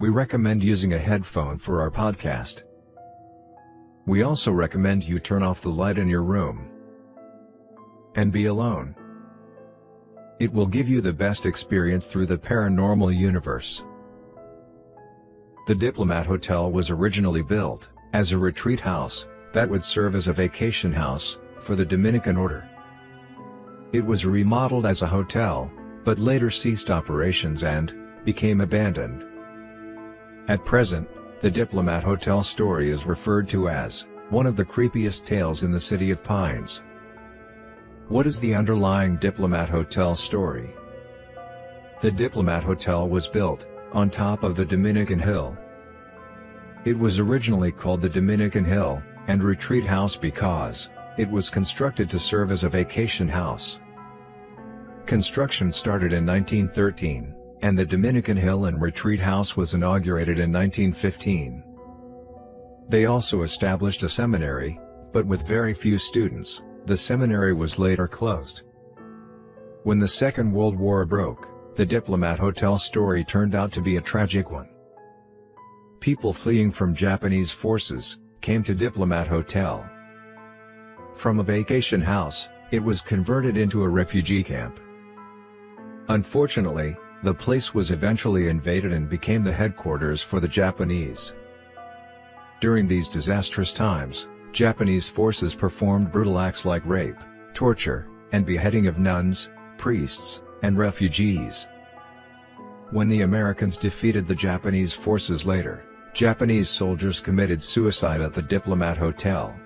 we recommend using a headphone for our podcast. We also recommend you turn off the light in your room and be alone. It will give you the best experience through the paranormal universe. The Diplomat Hotel was originally built as a retreat house that would serve as a vacation house for the Dominican order. It was remodeled as a hotel, but later ceased operations and became abandoned. At present, the Diplomat Hotel story is referred to as one of the creepiest tales in the City of Pines. What is the underlying Diplomat Hotel story? The Diplomat Hotel was built on top of the Dominican Hill. It was originally called the Dominican Hill and Retreat House because it was constructed to serve as a vacation house. Construction started in 1913, and the Dominican Hill and Retreat House was inaugurated in 1915. They also established a seminary, but with very few students. The seminary was later closed. When the Second World War broke, the Diplomat Hotel story turned out to be a tragic one. People fleeing from Japanese forces came to Diplomat Hotel. From a vacation house, it was converted into a refugee camp. Unfortunately, the place was eventually invaded and became the headquarters for the Japanese. During these disastrous times, Japanese forces performed brutal acts like rape, torture, and beheading of nuns, priests, and refugees. When the Americans defeated the Japanese forces later, Japanese soldiers committed suicide at the Diplomat Hotel.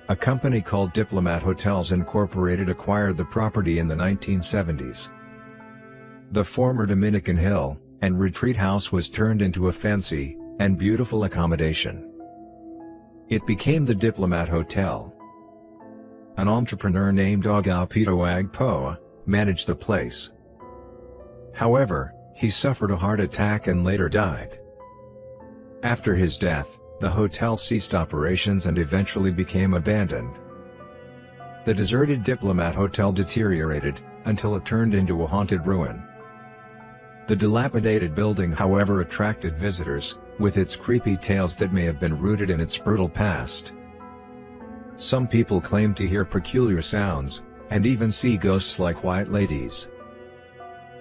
A company called Diplomat Hotels Incorporated acquired the property in the 1970s. The former Dominican Hill and Retreat House was turned into a fancy and beautiful accommodation. It became the Diplomat Hotel. An entrepreneur named Agapito Agpoa managed the place. However, he suffered a heart attack and later died. After his death, the hotel ceased operations and eventually became abandoned. The deserted Diplomat Hotel deteriorated until it turned into a haunted ruin. The dilapidated building, however, attracted visitors with its creepy tales that may have been rooted in its brutal past. Some people claim to hear peculiar sounds and even see ghosts like white ladies.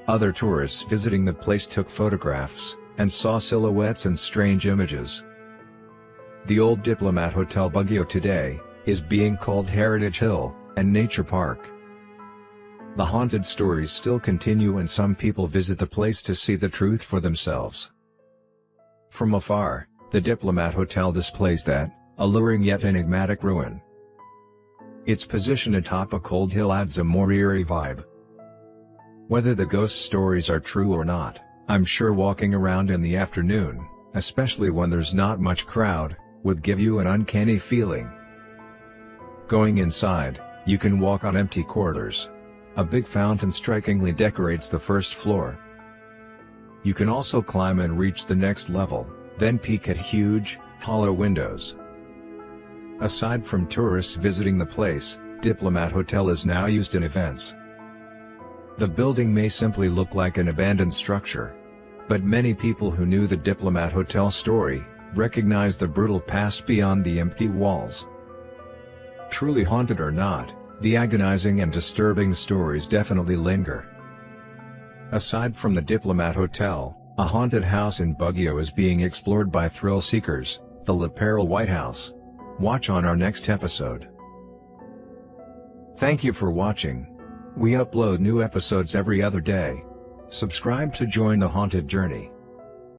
Other tourists visiting the place took photographs and saw silhouettes and strange images. The old Diplomat Hotel Baguio today is being called Heritage Hill and Nature Park. The haunted stories still continue and some people visit the place to see the truth for themselves. From afar, the Diplomat Hotel displays that alluring yet enigmatic ruin. Its position atop a cold hill adds a more eerie vibe. Whether the ghost stories are true or not, I'm sure walking around in the afternoon, especially when there's not much crowd, would give you an uncanny feeling. Going inside, you can walk on empty corridors. A big fountain strikingly decorates the first floor. You can also climb and reach the next level, then peek at huge, hollow windows. Aside from tourists visiting the place, Diplomat Hotel is now used in events. The building may simply look like an abandoned structure, but many people who knew the Diplomat Hotel story recognize the brutal past beyond the empty walls. Truly haunted or not, the agonizing and disturbing stories definitely linger. Aside from the Diplomat Hotel, a haunted house in Baguio is being explored by thrill seekers, the La Perla White House. Watch on our next episode. Thank you for watching. We upload new episodes every other day. Subscribe to join the haunted journey.